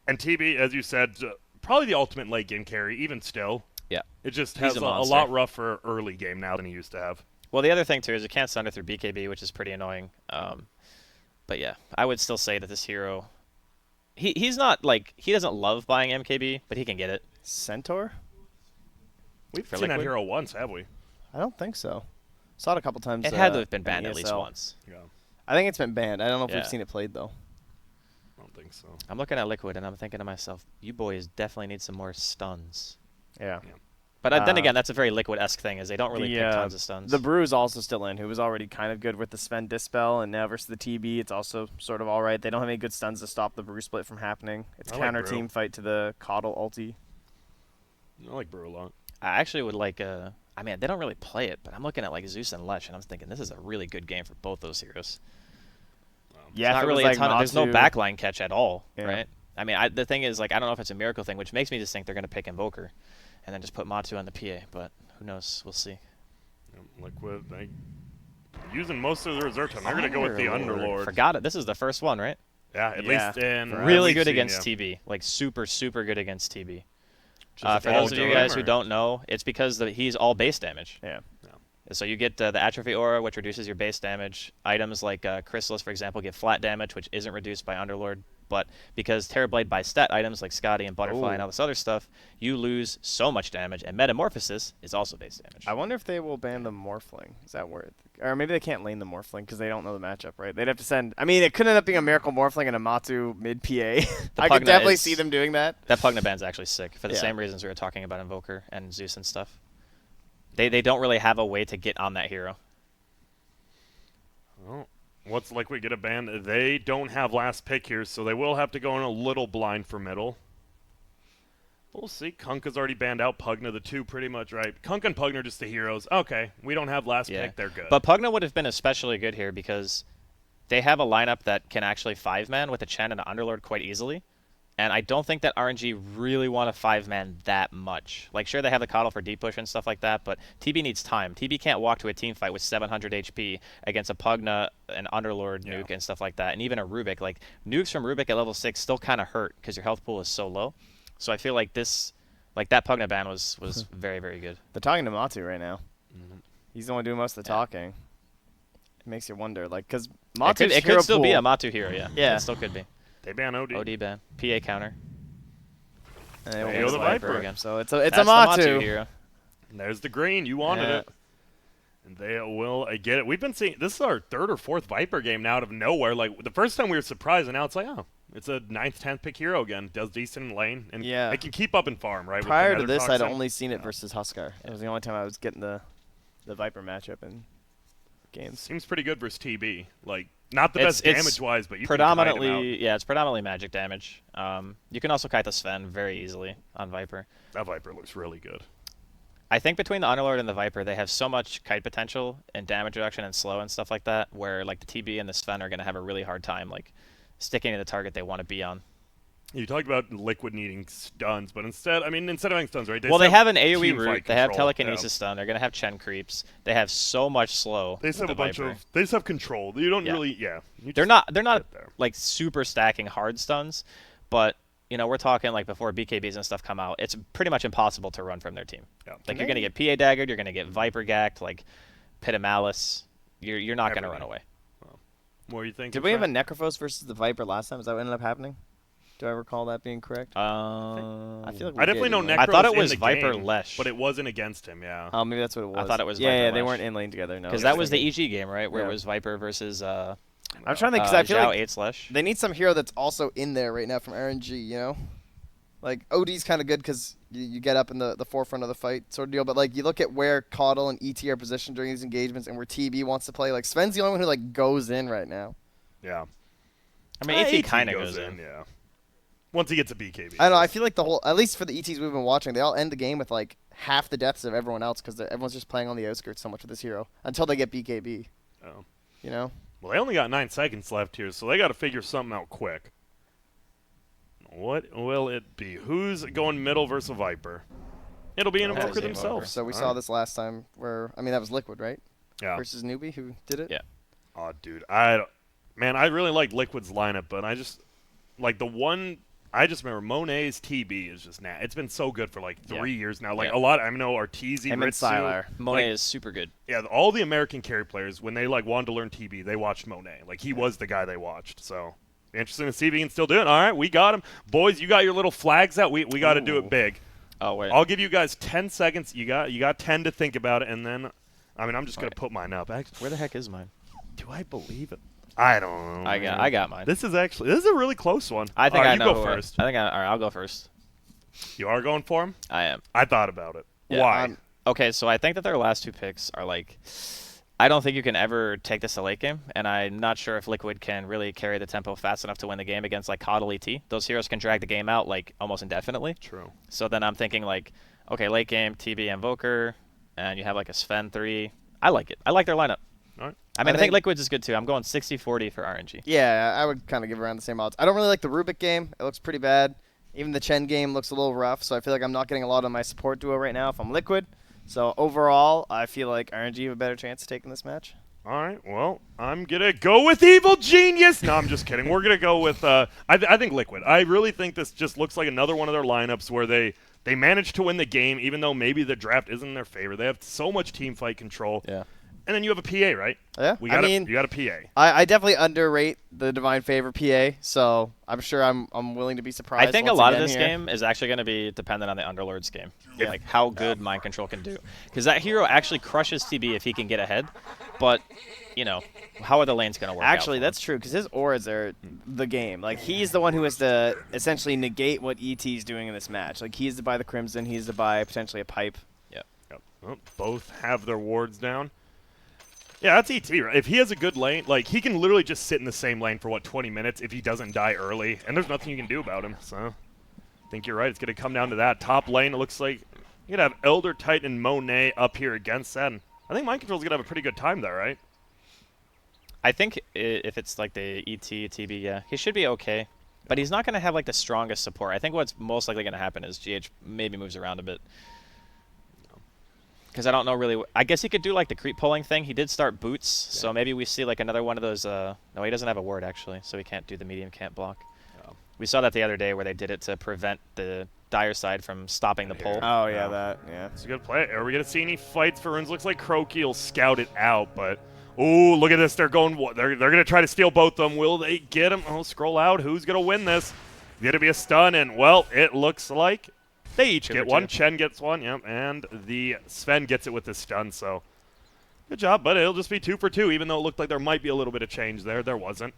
And TB, as you said, probably the ultimate late game carry, even still. Yeah. It just He's has a a monster. lot rougher early game now than he used to have. Well, the other thing, too, is you can't sunder through BKB, which is pretty annoying. But yeah, I would still say that this hero... He's not, like... He doesn't love buying MKB, but he can get it. Centaur? We've For seen that Liquid? hero once, have we? I don't think so. Saw it a couple times. It had to have been in banned at least ESL. once. Yeah, I think it's been banned. I don't know if Yeah. we've seen it played, though. I don't think so. I'm looking at Liquid, and I'm thinking to myself, you boys definitely need some more stuns. Yeah. But then again, that's a very Liquid-esque thing, is they don't really pick tons of stuns. The Brew's also still in, who was already kind of good with the Sven Dispel, and now versus the TB, it's also sort of all right. They don't have any good stuns to stop the Brew split from happening. It's I like counter Brew. team fight to the Coddle ulti. I like Brew a lot. I actually would like... I mean, they don't really play it, but I'm looking at like Zeus and Lesh, and I'm thinking this is a really good game for both those heroes. Yeah, Not if it really was a ton. There's no Matu- backline catch at all, Yeah. right? I mean, the thing is, like, I don't know if it's a miracle thing, which makes me just think they're going to pick Invoker and then just put Matu on the PA, but who knows? We'll see. Liquid, they using most of the reserve time. They're going to go with the Underlord. Forgot it. This is the first one, right? Yeah, at Yeah. least in Really we've good seen, against yeah. TB. Like, super, super good against TB. Just For all those of you done, guys who or- don't know, it's because he's all base damage. Yeah. So you get the Atrophy Aura, which reduces your base damage. Items like Chrysalis, for example, get flat damage, which isn't reduced by Underlord. But because Terrorblade buys stat items like Scotty and Butterfly and all this other stuff, you lose so much damage. And Metamorphosis is also base damage. I wonder if they will ban the Morphling. Is that worth? Or maybe they can't lane the Morphling because they don't know the matchup, right? They'd have to send... I mean, it could end up being a Miracle Morphling and a Matu mid-PA. I could Pugna definitely is- see them doing that. That Pugna ban's actually sick for the Yeah. same reasons we were talking about Invoker and Zeus and stuff. They don't really have a way to get on that hero. Well, what's like we get a ban? They don't have last pick here, so they will have to go in a little blind for middle. We'll see. Kunkka's already banned out. Pugna, the two pretty much, right? Kunkka and Pugna are just the heroes. Okay, we don't have last pick. They're good. But Pugna would have been especially good here because they have a lineup that can actually 5-man with a Chen and an Underlord quite easily. And I don't think that RNG really want to 5-man that much. Like, sure, they have the Coddle for deep push and stuff like that, but TB needs time. TB can't walk to a team fight with 700 HP against a Pugna, an Underlord nuke, and stuff like that. And even a Rubik. Like, nukes from Rubik at level 6 still kind of hurt because your health pool is so low. So I feel like that Pugna ban was very, very good. They're talking to Matu right now. Mhm. He's the one doing most of the talking. It makes you wonder, like, because It Matu's could still be a Matu hero, yeah. Yeah. It still could be. They ban OD. OD ban. PA counter. And There they you won't go, the ban Viper. again. So it's a That's Matu. the Matu hero. And there's the green. You wanted Yeah. it. And they will get it. We've been seeing this is our third or fourth Viper game now out of nowhere. Like the first time we were surprised, and now it's like, oh, it's a 9th, 10th pick hero again. Does decent in lane, and Yeah. it can keep up in farm, right? with the Prior to Nether this, I'd Toxin. only seen it versus Huskar. It was the only time I was getting the Viper matchup in games. Seems pretty good versus TB. Like not the It's- best it's damage-wise, but you can kite him predominantly, yeah, it's predominantly magic damage. You can also kite the Sven very easily on Viper. out. That Viper looks really good. I think between the Underlord and the Viper, they have so much kite potential and damage reduction and slow and stuff like that, where like the TB and the Sven are going to have a really hard time like sticking to the target they want to be on. You talked about Liquid needing stuns, but instead of having stuns, right? They still have an AoE team route. fight They have control. telekinesis stun. They're going to have Chen creeps. They have so much slow. They just with have a the bunch Viper. of. They just have control. You don't Yeah. really. Yeah. You They're just not sit there. like super stacking hard stuns, but you know, we're talking like before BKBs and stuff come out, it's pretty much impossible to run from their team. Yeah. Like you're gonna get PA daggered, you're gonna get Viper gacked, like Pit of Malice. You're not gonna run Everything. away. What do you think? Did we have a Necrophos versus the Viper last time? Is that what ended up happening? Do I recall that being correct? I feel like we I definitely did, know didn't Necros we? I thought it in was the Viper game, Lesh. but it wasn't against him. Yeah. Oh, maybe that's what it was. thought it was Yeah, Viper yeah, they Lesh. weren't in lane together. No, Because I that was the thinking- EG game, right? Where Yeah. it was Viper versus I'm trying to think because I feel Zhao like 8 Slash. They need some hero that's also in there right now from RNG, you know? Like, OD's kind of good because you get up in the forefront of the fight sort of deal. But, like, you look at where Caudle and ET are positioned during these engagements and where TB wants to play. Like, Sven's the only one who, like, goes in right now. Yeah. I mean, ET kind of goes in. Yeah. Once he gets a BKB. I don't know. I feel like the whole, at least for the ETs we've been watching, they all end the game with, like, half the deaths of everyone else because everyone's just playing on the outskirts so much with this hero until they get BKB, Oh. you know? Well, they only got 9 seconds left here, so they got to figure something out quick. What will it be? Who's going middle versus Viper? It'll be an That's Invoker game themselves. So we All saw right. this last time where, I mean, that was Liquid, right? Yeah. Versus Newbie who did it? Yeah. Oh, dude. Man, I really like Liquid's lineup, but I just like the one I just remember Monet's TB is just it's been so good for like 3 years now. Like Yeah. a lot. I know Arteezy, Him and Ritsu, Sylar. Monet is super good. yeah, all the American carry players when they like wanted to learn TB, they watched Monet. Like he was the guy they watched. So interesting to see if he can still do it. All right, we got him, boys. You got your little flags out. We got to do it big. Oh wait. I'll give you guys 10 seconds. You got 10 to think about it, and then I'm just gonna Alright. put mine up. Actually, Where the heck is mine? do I believe it? I don't know. I got mine. This is a really close one. I think All right, I you know. go who first. I think all right, I'll go first. You are going for him? I am. I thought about it. Yeah, Why? Okay, so I think that their last 2 picks are like, I don't think you can ever take this to late game, and I'm not sure if Liquid can really carry the tempo fast enough to win the game against like Coddle ET. Those heroes can drag the game out like almost indefinitely. True. So then I'm thinking like, okay, late game TB Invoker, and you have like a Sven 3. I like it. I like their lineup. All right. I mean, I think think- Liquid's is good too. I'm going 60-40 for RNG. Yeah, I would kind of give around the same odds. I don't really like the Rubik game. It looks pretty bad. Even the Chen game looks a little rough, so I feel like I'm not getting a lot of my support duo right now if I'm Liquid. So overall, I feel like RNG have a better chance of taking this match. All right. Well, I'm gonna go with Evil Genius. No, I'm just kidding. We're gonna go with. I think Liquid. I really think this just looks like another one of their lineups where they managed to win the game, even though maybe the draft isn't in their favor. They have so much team fight control. Yeah. And then you have a PA, right? Yeah, You I mean, got a PA. I definitely underrate the Divine Favor PA, so I'm sure I'm willing to be surprised. I think a once lot of again this here. game is actually going to be dependent on the Underlord's game. Like how good Mind Control can do. Because that hero actually crushes TB if he can get ahead. But, you know, how are the lanes going to work out Actually, for that's him? true because his auras are the game. Like he's the one who has to essentially negate what ET's doing in this match. Like he's to buy the Crimson, he's to buy potentially a pipe. Yep. Well, both have their wards down. Yeah, that's ET, right? If he has a good lane, like, he can literally just sit in the same lane for, 20 minutes if he doesn't die early, and there's nothing you can do about him, so I think you're right. It's going to come down to that. Top lane, it looks like you're going to have Elder Titan and Monet up here against that, and I think Mind Control's going to have a pretty good time there, right? I think if it's like the ET, TB, yeah, he should be okay. But he's not going to have like the strongest support. I think what's most likely going to happen is GH maybe moves around a bit. Because I don't know really. I guess he could do like the creep pulling thing. He did start boots, so maybe we see like another one of those. No, he doesn't have a ward actually, so he can't do the medium can't block. Oh. We saw that the other day where they did it to prevent the dire side from stopping the pull. Oh yeah, Yeah. that yeah. It's a good play. Are we going to see any fights for runes? Looks like Croaky will scout it out, but oh, look at this. They're going. They're going to try to steal both of them. Will they get him? Oh, scroll out. Who's going to win this? Going to be a stun, and well, it looks like they each Two get for one. two. Chen gets one, yep, and the Sven gets it with the stun. So good job, but it'll just be 2 for 2. Even though it looked like there might be a little bit of change there, there wasn't.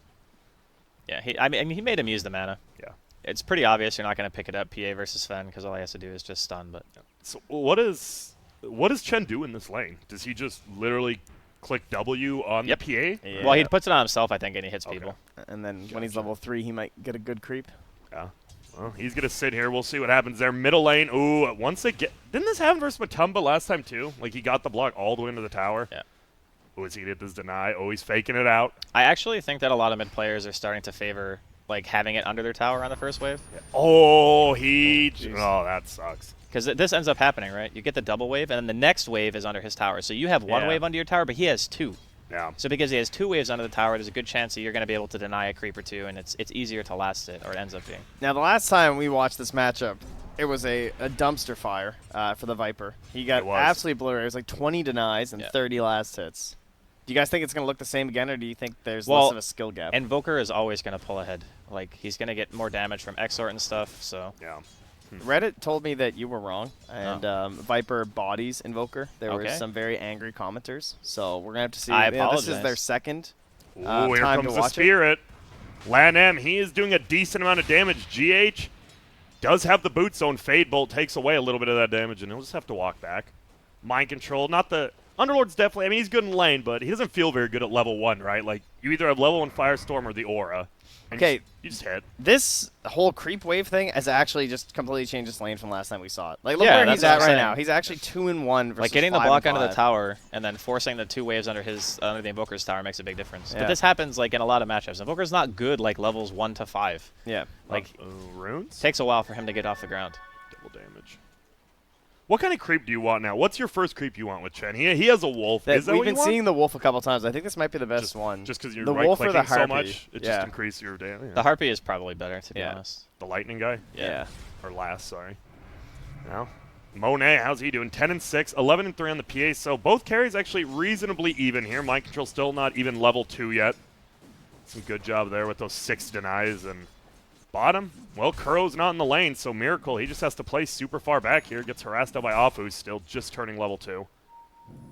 Yeah, I mean he made him use the mana. Yeah. It's pretty obvious you're not going to pick it up PA versus Sven because all he has to do is just stun. But So what does Chen do in this lane? Does he just literally click W on Yep. the PA? Yeah. well, he puts it on himself, I think, and he hits Okay. people. And then when he's level 3, he might get a good creep. Yeah. Well, he's going to sit here. We'll see what happens there. Middle lane. Ooh, once they get... Didn't this happen versus Matumba last time, too? Like, he got the block all the way into the tower. Yeah. Oh, he did this deny. Oh, he's faking it out. I actually think that a lot of mid players are starting to favor like having it under their tower on the first wave. Oh, he... Jeez. Oh, that sucks. Because this ends up happening, right? You get the double wave, and then the next wave is under his tower. So you have one Yeah. wave under your tower, but he has 2. Yeah. So because he has 2 waves under the tower, there's a good chance that you're going to be able to deny a creep or 2, and it's easier to last it, or it ends up being. Now the last time we watched this matchup, it was a dumpster fire for the Viper. He got It was. absolutely blurry. It was like 20 denies and Yeah. 30 last hits. Do you guys think it's going to look the same again, or do you think there's Well, less of a skill gap? Invoker is always going to pull ahead. Like, he's going to get more damage from Exort and stuff, so... Yeah. Reddit told me that you were wrong, and Viper bodies Invoker. There were Okay. some very angry commenters, so we're gonna have to see. I This is their apologize. second. Ooh, here time to comes the watch it. Spirit. Lan M, he is doing a decent amount of damage. GH does have the boot zone. Fade Bolt takes away a little bit of that damage, and he'll just have to walk back. Mind Control, not the... Underlord's definitely... I mean, he's good in lane, but he doesn't feel very good at level 1, right? Like, you either have level 1 Firestorm or the Aura. And Okay. You just hit. This whole creep wave thing has actually just completely changed his lane from last time we saw it. Like, look Yeah, where that's he's what at I'm right saying. now. He's actually 2-1 versus Like, getting the 5 block and under the 5. tower and then forcing the 2 waves under the Invoker's tower makes a big difference. Yeah. But this happens, like, in a lot of matchups. Invoker's not good, like, levels 1 to 5. Yeah. Like, Runes? takes a while for him to get off the ground. Double damage. What kind of creep do you want now? What's your first creep you want with Chen? He has a wolf. Is that we've what you been want? seeing the wolf a couple times. I think this might be the best one. Just because you're the wolf or the right-clicking so harpy. much, it just increases your damage. The harpy is probably better, to be Yeah. honest. The lightning guy? Yeah. Or last, sorry. Now, Monet, how's he doing? 10 and 6, 11 and 3 on the PA. So both carries actually reasonably even here. Mind control still not even level 2 yet. Some good job there with those 6 denies. And bottom, well, Kuro's not in the lane, so Miracle, he just has to play super far back here. Gets harassed out by Afu, still just turning level 2.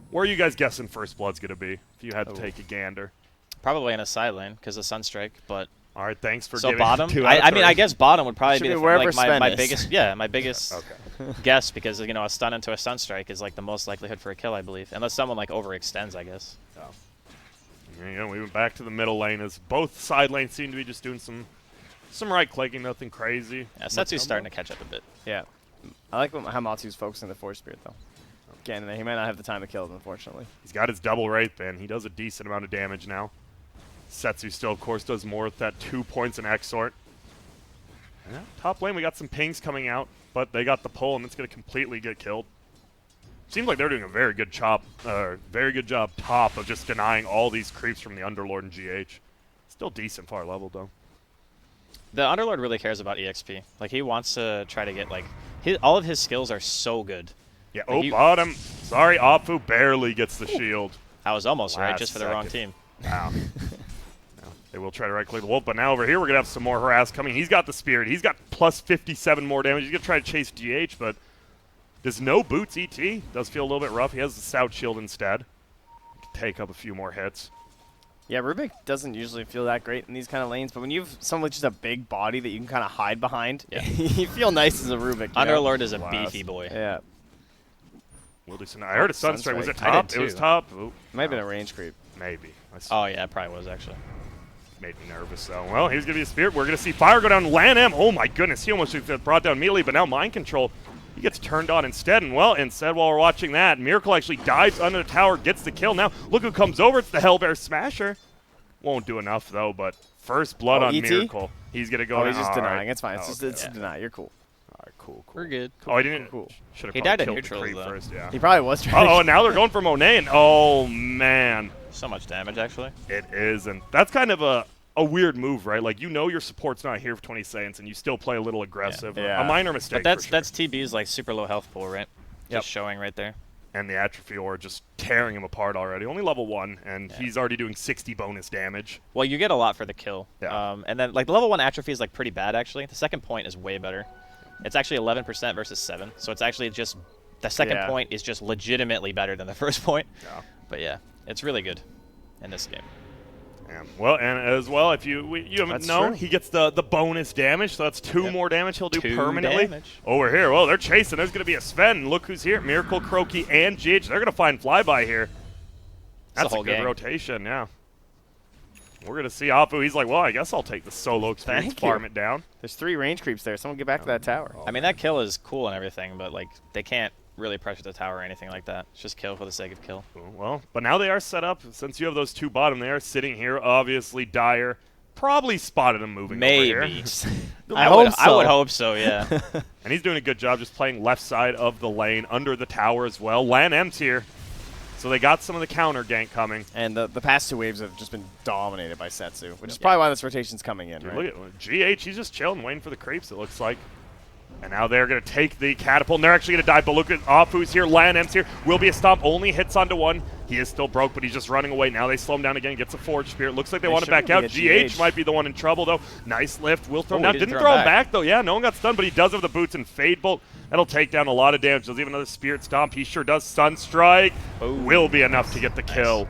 Where are you guys guessing First Blood's going to be, if you had to take a gander? Probably in a side lane because of Sunstrike, but All right, thanks for so giving bottom. 2 out of I mean, 3. I guess bottom would probably Should be be the, wherever like Sven my is. biggest. Yeah, my biggest Okay. guess because you know a stun into a Sunstrike is like the most likelihood for a kill, I believe, unless someone like overextends, I guess. There you go. We went back to the middle lane as both side lanes seem to be just doing some right clicking, nothing crazy. Yeah, Setsu's starting to catch up a bit. Yeah. I like how Matsu's focusing the Force Spirit, though. Again, he might not have the time to kill it, unfortunately. He's got his double Wraith Band. He does a decent amount of damage now. Setsu still, of course, does more with that 2 points in Exort. Yeah, top lane, we got some pings coming out, but they got the pull, and it's going to completely get killed. Seems like they're doing a very good job top of just denying all these creeps from the Underlord and GH. Still decent far level, though. The Underlord really cares about EXP. Like he wants to try to get like all of his skills are so good. Yeah, Like bottom. Sorry, Apu barely gets the shield. I was almost right Last just for the wrong second. team. Wow. No, they will try to right-click the wolf, but now over here we're going to have some more harass coming. He's got the Spirit. He's got plus 57 more damage. He's going to try to chase GH, but there's no boots ET. Does feel a little bit rough. He has the Stout Shield instead. Can take up a few more hits. Yeah, Rubik doesn't usually feel that great in these kind of lanes, but when you have someone with just a big body that you can kind of hide behind, Yeah. you feel nice as a Rubik. You know? Underlord is a Blast. beefy boy. Yeah. We'll do some. I heard a Sunstrike. Was it I top? did It was too. top. Ooh, Might have been a range creep. maybe. Oh yeah, it probably was actually. Made me nervous, though. Well, here's going to be a Spirit. We're going to see Fire go down. Lan M. Oh, my goodness. He almost got brought down immediately, but now Mind Control. He gets turned on instead, and well, instead while we're watching that, Miracle actually dives under the tower, gets the kill. Now, look who comes over. It's the Hellbear Smasher. Won't do enough, though, but first blood on ET? Miracle. He's going to go Oh, in. he's just All denying. right. It's fine. It's Oh, just okay. it's a deny. You're cool. All right, cool. We're good. Oh, I didn't. Cool. Should have He probably died in killed neutrals, the creep though. first, yeah. He probably was trying. Oh, and now they're going for Monet, and oh, man. So much damage actually. It is, and that's kind of a weird move, right? Like, you know your support's not here for 20 seconds, and you still play a little aggressive. Yeah. A minor mistake, But for sure. that's TB's like super low health pool, right? Yep. Just showing right there. And the Atrophy Ore just tearing him apart already. Only level 1, and Yeah. he's already doing 60 bonus damage. Well, you get a lot for the kill. Yeah. And then like the level 1 atrophy is like pretty bad actually. The second point is way better. It's actually 11% versus 7. So it's actually just the second Yeah. point is just legitimately better than the first point. Yeah. But yeah, it's really good in this game. Well, and as well, if you haven't That's known, true. he gets the bonus damage, so that's 2 Yep. more damage he'll do 2 permanently. damage. Over here, well, they're chasing. There's going to be a Sven. Look who's here. Miracle, Croaky, and GH. They're going to find Flyby here. That's a whole good gang. rotation, yeah. We're going to see Apu. He's like, well, I guess I'll take the solo experience, Thank you. farm it down. There's 3 range creeps there. Someone get back to that tower. I mean, that kill is cool and everything, but like they can't really pressure the tower or anything like that. It's just kill for the sake of kill. Well, but now they are set up. Since you have those 2 bottom there sitting here, obviously Dire probably spotted him moving over here. Maybe. I I hope would so. hope so, yeah. And he's doing a good job just playing left side of the lane under the tower as well. Lan M's here. So they got some of the counter gank coming. And the past 2 waves have just been dominated by Setsu, which is probably why this rotation's coming in, Dude, right? look at GH. He's just chilling, waiting for the creeps, it looks like. And now they're going to take the catapult, and they're actually going to die. But look at Afu's here. Lan M's here. Will be a stomp. Only hits onto 1. He is still broke, but he's just running away. Now they slow him down again. Gets a Forge Spirit. Looks like they want to back out. shouldn't be a GH might be the one in trouble, though. Nice lift. Will throw him Oh, he down. didn't Didn't throw throw him him back, though. Yeah, no one got stunned, but he does have the boots and Fade Bolt. That'll take down a lot of damage. There's even another Spirit Stomp. He sure does. Sunstrike will be enough to get the kill.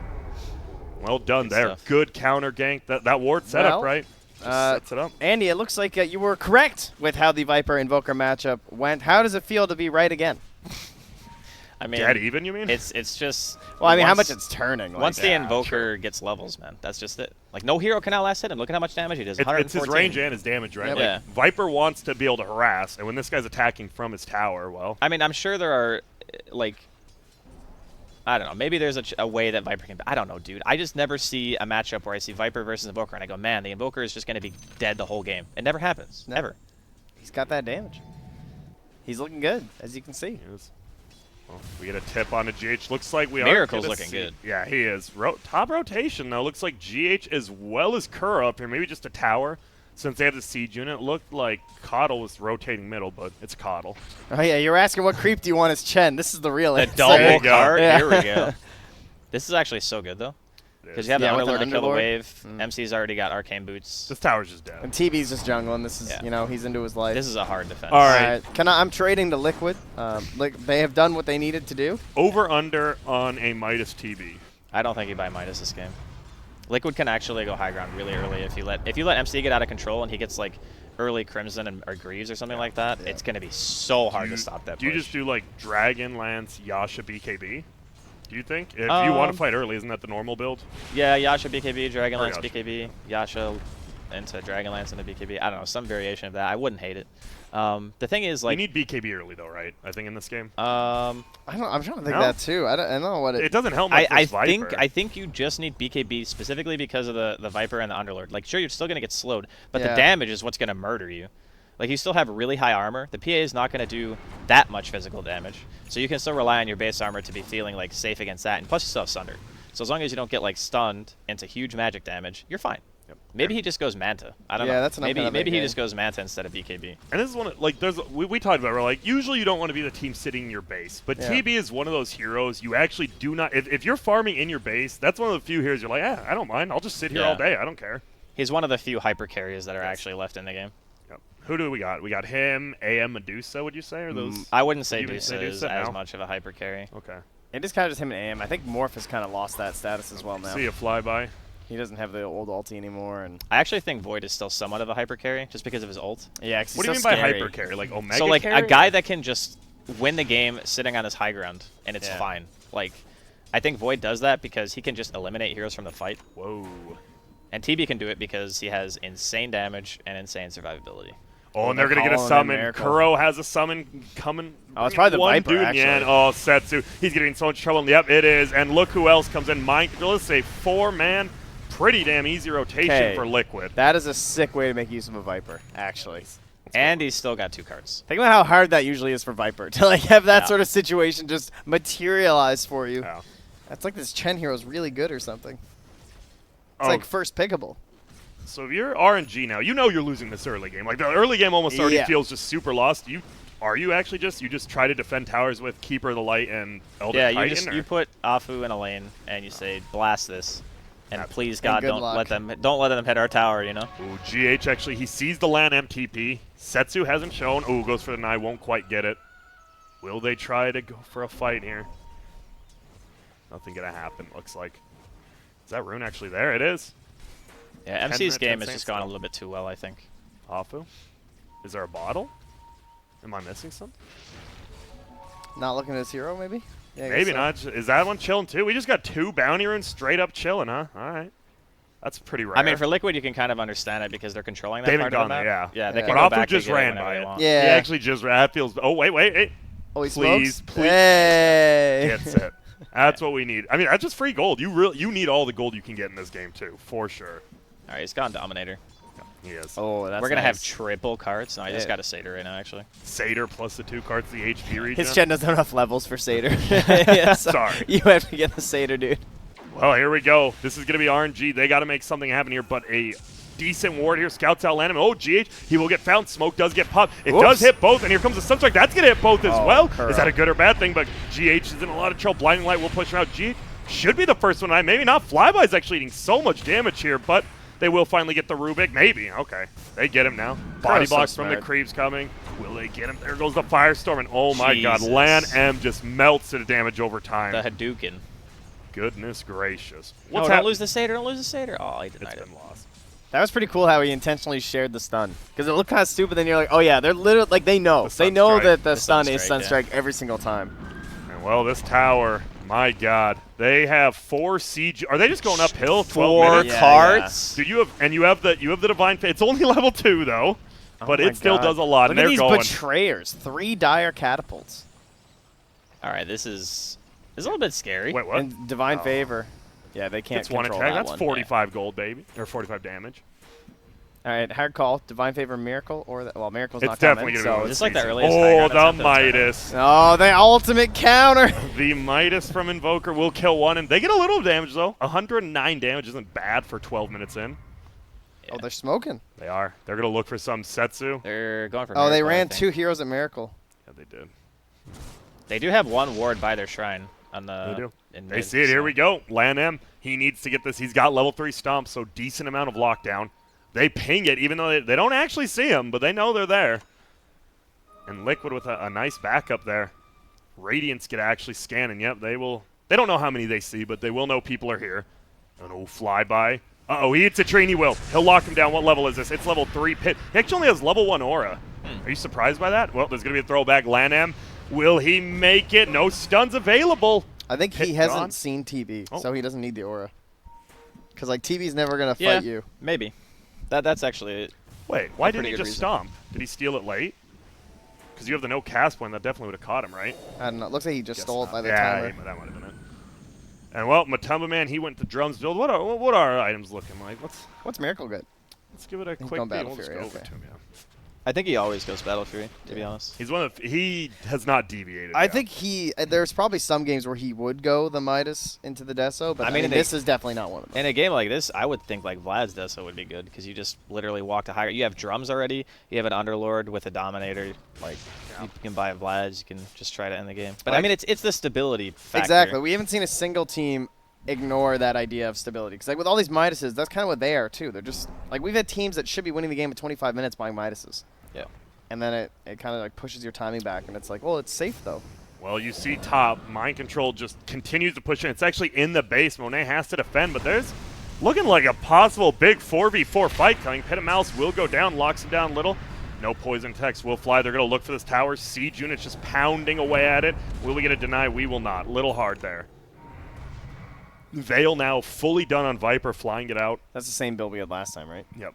Well done Good there. stuff. Good counter gank. That ward setup, Well, right? Just sets it up. Andy, it looks like you were correct with how the Viper Invoker matchup went. How does it feel to be right again? I mean, Dead even, you mean? it's just. Well, I mean, how once- much it's turning. Like, Once the Yeah, Invoker gets levels, man, that's just it. Like, no hero can outlast him. Look at how much damage he does. It's his 114. range and his damage, right? Yep. Like, Yeah. Viper wants to be able to harass, and when this guy's attacking from his tower, well, I mean, I'm sure there are, like, I don't know. Maybe there's a way that Viper can. I don't know, dude. I just never see a matchup where I see Viper versus Invoker, and I go, man, the Invoker is just going to be dead the whole game. It never happens. No. Ever. He's got that damage. He's looking good, as you can see. he is. Well, we get a tip on a GH. Looks like we Miracle's are looking good. Yeah, he is. Top rotation, though. Looks like GH as well as Kura up here. Maybe just a tower. Since they have the siege unit, it looked like Coddle was rotating middle, but it's Coddle. Oh yeah, you're asking what creep do you want as Chen. This is the real The answer. double you go. card. Yeah. Here we go. This is actually so good though, because you have Yeah, the with the Underlord to kill the Underlord. wave. MC's already got arcane boots. This tower's just dead. And TB's just jungling. This is, Yeah. you know, he's into his life. This is a hard defense. All right. I'm trading to Liquid. Like they have done what they needed to do. Over under on a Midas TB. I don't think you buy Midas this game. Liquid can actually go high ground really early if you let MC get out of control and he gets like early Crimson or Greaves or something like that. Yeah. It's gonna be so hard to stop that. Do you push. just do like Dragon, Lance, Yasha, BKB? Do you think? If you want to fight early, isn't that the normal build? Yeah, Yasha BKB, Dragonlance Yasha. BKB, Yasha into Dragonlance into BKB. I don't know, some variation of that. I wouldn't hate it. The thing is, like, you need BKB early though, right? I think in this game. I'm trying to think No? that too. I don't know what It doesn't help much I versus Viper. think you just need BKB specifically because of the Viper and the Underlord. Like, sure, you're still gonna get slowed, but the Yeah. damage is what's gonna murder you. Like, you still have really high armor. The PA is not gonna do that much physical damage, so you can still rely on your base armor to be feeling like safe against that. And plus, you still have Sunder. So as long as you don't get like stunned into huge magic damage, you're fine. Yep. Maybe he just goes Manta. I don't know. Yeah, that's enough maybe kind of maybe he game. just goes Manta instead of BKB. And this is one of, like, we talked about it, we're like, usually you don't want to be the team sitting in your base, but Yeah. TB is one of those heroes you actually do not, if you're farming in your base, that's one of the few heroes you're like, I don't mind, I'll just sit here Yeah. all day, I don't care. He's one of the few hyper carriers that are actually left in the game. Yep. Who do we got? We got him, AM Medusa, would you say, or those? I wouldn't say You would Dusa say is Dusa? as No? much of a hyper carry. Okay. It is kind of just him and AM. I think Morph has kind of lost that status as well now. See a flyby. He doesn't have the old ulti anymore, and I actually think Void is still somewhat of a hyper carry just because of his ult. yeah. 'Cause What do you he's mean so by scary. hyper carry? Like Omega So like carry? a guy that can just win the game sitting on his high ground and it's Yeah. fine. Like I think Void does that because he can just eliminate heroes from the fight. Whoa. And TB can do it because he has insane damage and insane survivability. Oh, and they're going to get a calling in summon. Miracle. Kuro has a summon coming. Oh, it's probably the One Viper, dude, actually. man. Oh, Setsu. He's getting in so much trouble. Yep, it is. And look who else comes in. Mind Control. Let's say 4-man. Pretty damn easy rotation 'Kay. for Liquid. that is a sick way to make use of a Viper, actually. And he's still got 2 cards. Think about how hard that usually is for Viper to like have that Yeah. sort of situation just Materialize for you. Yeah. That's like this Chen hero is really good or something. It's Oh, like first pickable. so if you're RNG now, you know you're losing this early game. Like the early game almost already Yeah. feels just super lost. Are you actually just try to defend towers with Keeper of the Light and Elder Yeah, Titan? or- you put Afu in a lane and you say blast this. And That's- please God good don't luck. let them hit our tower, you know? Ooh, GH actually, he sees the LAN MTP. Setsu hasn't shown. Ooh, goes for the Nai, won't quite get it. Will they try to go for a fight here? Nothing gonna happen, looks like. Is that rune actually there? It is. Yeah, 10 MC's minutes, game 10 has seconds just gone a still. little bit too well, I think. Afu? Is there a bottle? Am I missing something? Not looking at his hero, maybe? Yeah, I guess Maybe so. not. Is that one chilling too? We just got 2 bounty runes straight up chilling, huh? Alright. That's pretty rare. I mean, for Liquid, you can kind of understand it because they're controlling that They've part been of the gone map. there, yeah. they Yeah. can But go Afu back just and get it ran whenever by they it. want. Yeah. He actually just that feels. Oh wait. Oh, he Please, smokes? please. Hey! Gets it. That's what we need. I mean, that's just free gold. You need all the gold you can get in this game too, for sure. All right, he's gone Dominator. He is. Oh, that's We're going to have nice. triple cards. No, I just Yeah. got a Satyr right now, actually. Satyr plus the 2 cards, the HP region. His Chen doesn't have enough levels for Satyr. Yeah, so Sorry. You have to get the Satyr, dude. Well, here we go. This is going to be RNG. They got to make something happen here, but a decent ward here. Scouts out land him. Oh, GH, he will get found. Smoke does get popped. It Whoops. does hit both, and here comes the Sunstrike. That's going to hit both as Oh, well. Kuro. Is that a good or bad thing? But GH is in a lot of trouble. Blinding Light will push him out. GH should be the first one. Maybe not. Flyby's actually eating so much damage here, but they will finally get the Rubik. Maybe. Okay. They get him now. Body Kuro's so blocks from the smart. creeps coming. Will they get him? There goes the Firestorm, and oh my god, Jesus. Lan M just melts to the damage over time. The Hadouken. Goodness gracious. No, What's don't hap- lose the Satyr. Don't lose the Satyr. Oh, he It's denied it. been lost. That was pretty cool how he intentionally shared the stun. Because it looked kind of stupid, then you're like, oh yeah, they're literally, like they know. The They know Sunstrike. that the The stun is Sunstrike, yeah. Sunstrike every single time. And well, this tower, my god. They have 4 siege. Are they just going uphill? 12 4 minutes? Yeah, cards? Dude, you have the divine faith. It's only level 2 though. But Oh my it still God. does a lot. Look And at they're these going. betrayers. 3 dire catapults. All right, this is a little bit scary. Wait, what? And divine Oh. favor. Yeah, they can't It's one control attack. that That's one. 45 gold, baby. Or 45 damage. All right, hard call. Divine Favor, Miracle, or well, Miracle's It's not definitely coming. gonna be So one Just of like the these. earliest high Oh, ground the attempt, that's better. Midas. oh, the ultimate counter. The Midas from Invoker will kill one, and they get a little damage, though. 109 damage isn't bad for 12 minutes in. Yeah. Oh, they're smoking. They are. They're going to look for some Setsu. They're going for Oh, they Miracle, I ran think. 2 heroes at Miracle. Yeah, they did. They do have one ward by their shrine on the. They do. in They mid, see it. Here so- we go. Lan M. He needs to get this. He's got level 3 stomp, so decent amount of lockdown. They ping it, even though they don't actually see him, but they know they're there. And Liquid with a nice backup there. Radiance get actually scanning. Yep, they will. They don't know how many they see, but they will know people are here. An old flyby. Uh-oh, he hits a train. He will. He'll lock him down. What level is this? It's level 3 pit. He actually only has level 1 aura. Are you surprised by that? Well, there's going to be a throwback. Lan M. Will he make it? No stuns available. I think Pit he hasn't gone? seen TB, Oh. so he doesn't need the aura. Because, like, TB's never going to Yeah, fight you. maybe. That's actually. Wait, why didn't pretty he good just reason. stomp? Did he steal it late? Because you have the no cast point, that definitely would have caught him, right? I don't know. Looks like he just Guess stole not. it by the yeah, timer. that might have been it. And well, Matumba Man, he went to drums build. What are our items looking like? What's Miracle good? Let's give it a He's quick going beat. Battle We'll just Fury, go over okay. to him. Yeah. I think he always goes Battle Fury, to be honest. He's one of he has not deviated. I yet. think there's probably some games where he would go the Midas into the Deso, but I I mean, mean, in this is definitely not one of them. In a game like this, I would think like Vlad's Deso would be good because you just literally walk to higher. You have drums already. You have an Underlord with a Dominator. Like you can buy Vlad's. You can just try to end the game. But I Like- mean, it's the stability factor. Exactly. We haven't seen a single team ignore that idea of stability. Because like with all these Midases, that's kind of what they are too. They're just like we've had teams that should be winning the game in 25 minutes buying Midases. Yeah. And then it kind of like pushes your timing back, and it's like, well, it's safe though. Well, you see top. Mind Control just continues to push in. It's actually in the base. Monet has to defend, but there's looking like a possible big 4v4 fight coming. Pit of Mouse will go down, locks him down a little. No poison text will fly. They're going to look for this tower. Siege unit's just pounding away at it. Will we get a deny? We will not. Little hard there. Veil now fully done on Viper, flying it out. That's the same build we had last time, right? Yep.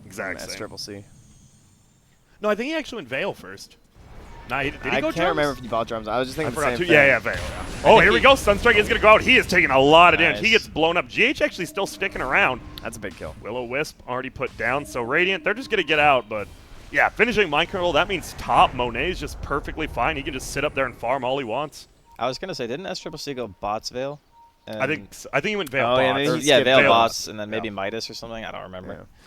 Exact That's same. Triple C. No, I think he actually went Veil first. Nah, did he I go can't drums? remember if you bought drums. I was just I thinking the forgot same to. thing. Yeah, Veil. Yeah. Oh, here we go. Sunstrike is going to go out. He is taking a lot of damage. He Nice. gets blown up. GH actually still sticking around. That's a big kill. Will-O-Wisp already put down. So Radiant, they're just going to get out. But yeah, finishing Mind Control, that means top. Monet is just perfectly fine. He can just sit up there and farm all he wants. I was gonna say, didn't SCCC go bots Veil? I think he went Veil Oh, yeah, bots. maybe Or he Yeah, skipped Veil Veil bots, and then maybe Yeah. Midas or something. I don't remember. Yeah.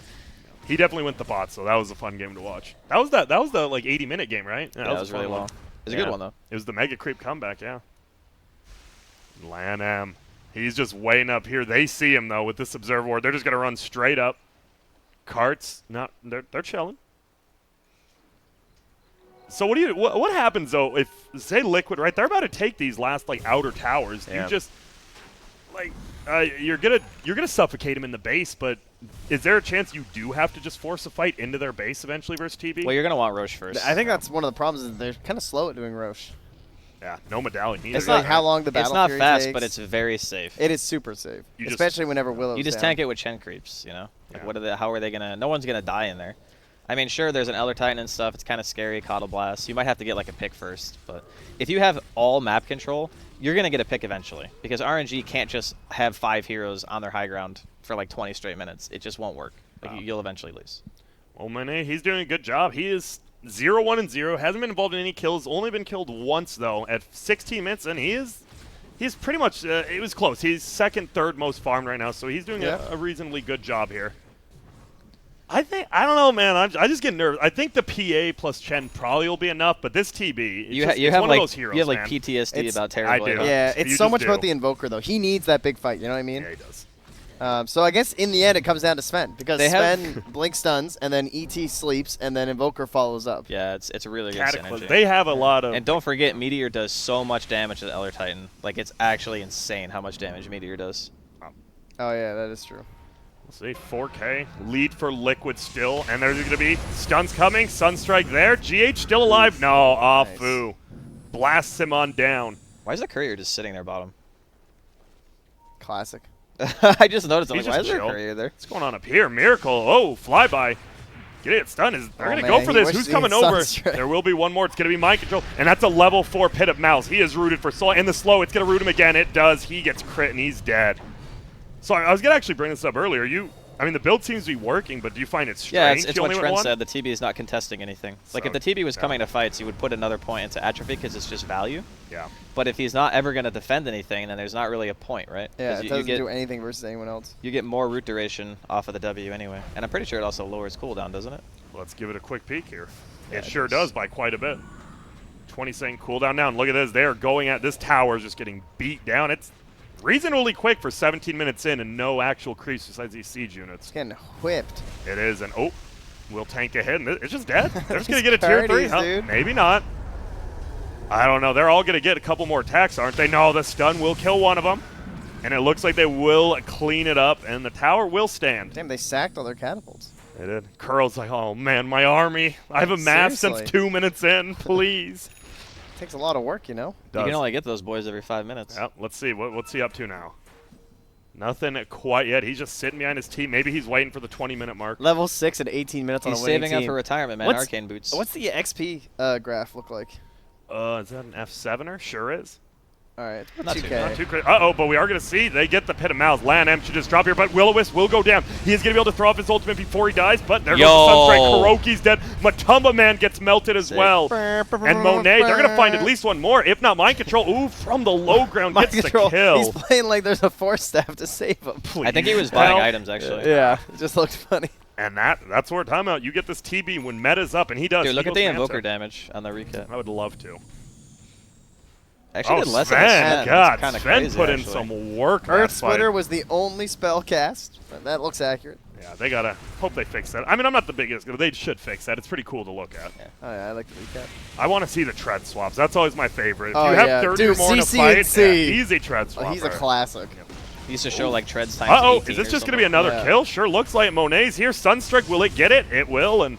He definitely went the bots, so that was a fun game to watch. That was the like 80-minute game, right? Yeah, that was a really fun one. long. It was a Yeah. good one though. It was the Mega Creep comeback, yeah. Lan M. He's just waiting up here. They see him, though, with this Observer Ward. They're just going to run straight up. Carts, they're chilling. So what happens, though, if, say, Liquid, right, they're about to take these last, like, outer towers. Yeah. You just, like, you're gonna suffocate him in the base, but is there a chance you do have to just force a fight into their base eventually versus TB? Well, you're gonna want Roche first. I think that's one of the problems is they're kind of slow at doing Roche. Yeah, no medallion either. It's not- like how long the battle It's not Fury fast, takes. but it's very safe. It is super safe, You just- especially whenever Willow's You just down. tank it with Chen creeps, you know? Like, Yeah. how are they gonna? No one's gonna die in there. I mean, sure, there's an Elder Titan and stuff. It's kind of scary, Coddle Blast. You might have to get like a pick first, but if you have all map control, you're gonna get a pick eventually because RNG can't just have 5 heroes on their high ground for like 20 straight minutes. It just won't work. Like, Wow. you'll eventually lose. Well, Monet, he's doing a good job. He is 0-1-0. Hasn't been involved in any kills. Only been killed once though at 16 minutes, and he's pretty much. It was close. He's second, third most farmed right now, so he's doing Yeah. a reasonably good job here. I don't know, man. I just get nervous. I think the PA plus Chen probably will be enough, but this TB, it's You just, have one like of those heroes, you have like man. PTSD It's- about I terrible. do. Yeah, You it's so just much about do. the Invoker though. He needs that big fight. You know what I mean? Yeah, he does. So I guess in the end it comes down to Sven because They have- Sven blink stuns and then ET sleeps and then Invoker follows up. Yeah, it's a really good Cataclysm. synergy. They have a lot of. And don't forget, Meteor does so much damage to the Elder Titan. Like, it's actually insane how much damage Meteor does. Oh yeah, that is true. Let's see, 4K lead for Liquid still, and there's going to be stuns coming. Sunstrike there. GH still alive. No, Afu blasts him on down. Why is the courier just sitting there bottom? Classic. I just noticed. I'm He's like, why just is there a chill. courier there? What's going on up here? Miracle. Oh, flyby. Get it. Stun is. They're Oh, going to man, go for he this. wished Who's he coming had over? Sunstrike. There will be one more. It's going to be Mind Control, and that's a level 4 Pit of Mouse. He is rooted for soul. And the slow, it's going to root him again. It does. He gets crit, and he's dead. So I was going to actually bring this up earlier. I mean, the build seems to be working, but do you find it strange? Yeah, it's you what only went Trent one? said. The TB is not contesting anything. Like, So, if the TB was yeah. coming to fights, he would put another point into atrophy because it's just value. Yeah. But if he's not ever going to defend anything, then there's not really a point, right? Yeah, 'Cause it you doesn't get, do anything versus anyone else. you get more root duration off of the W anyway. And I'm pretty sure it also lowers cooldown, doesn't it? Let's give it a quick peek here. Yeah, it it sure does. does by quite a bit. 20-second cooldown now. And look at this. They are going at this tower is just getting beat down. It's reasonably quick for 17 minutes in and no actual creeps besides these siege units. It's getting whipped. It is. And oh, will tank ahead. And it's just dead. They're just going to These get a tier 3. parties, Huh? dude. Maybe not. I don't know. They're all going to get a couple more attacks, aren't they? No, the stun will kill one of them. And it looks like they will clean it up. And the tower will stand. Damn, they sacked all their catapults. They did. Curl's like, oh man, my army. I haven't massed since Seriously. 2 minutes in. Please. Takes a lot of work, you know. You can only get those boys every 5 minutes. Yep, let's see. What's he up to now? Nothing quite yet. He's just sitting behind his team. Maybe he's waiting for the 20-minute mark. Level 6 at 18 minutes on He's a winning saving up team. for retirement, man. What's- Arcane boots. What's the XP graph look like? Is that an F7er? Sure is. All right, Not too 2K. bad. Not too crazy. Uh-oh, but we are going to see. They get the pit of mouths. Lan M should just drop here, but Will-O-Wisp will go down. He is going to be able to throw off his ultimate before he dies, but there goes the Sunstrike. Kuroki's dead. Matumba Man gets melted as Sick. well. And Monet, they're going to find at least one more, if not Mind Control. Ooh, from the low ground Mind gets control. the kill. He's playing like there's a force staff to save him. I think he was Please buying help. items, actually. Yeah, it just looked funny. And that's where time out. You get this TB when meta's up, and he does. Dude, He look at goes the for invoker answer. damage on the recap. I would love to. Actually, Oh, did less Sven, than a God, kind of Sven crazy, put in actually. some work. in Earth that fight. Splitter was the only spell cast. That looks accurate. Yeah, they gotta hope they fix that. I mean, I'm not the biggest, but they should fix that. It's pretty cool to look at. Oh yeah, I like the recap. I want to see the tread swaps. That's always my favorite. If Oh, you have yeah. 30 Dude, or more in a CC fight, and C. easy tread swap. Oh, he's a right? classic. He used to show like treads times Uh-oh, 18 is this or just going to be something. another Yeah. kill? Sure looks like Monet's here. Sunstrike, will it get it? It will, and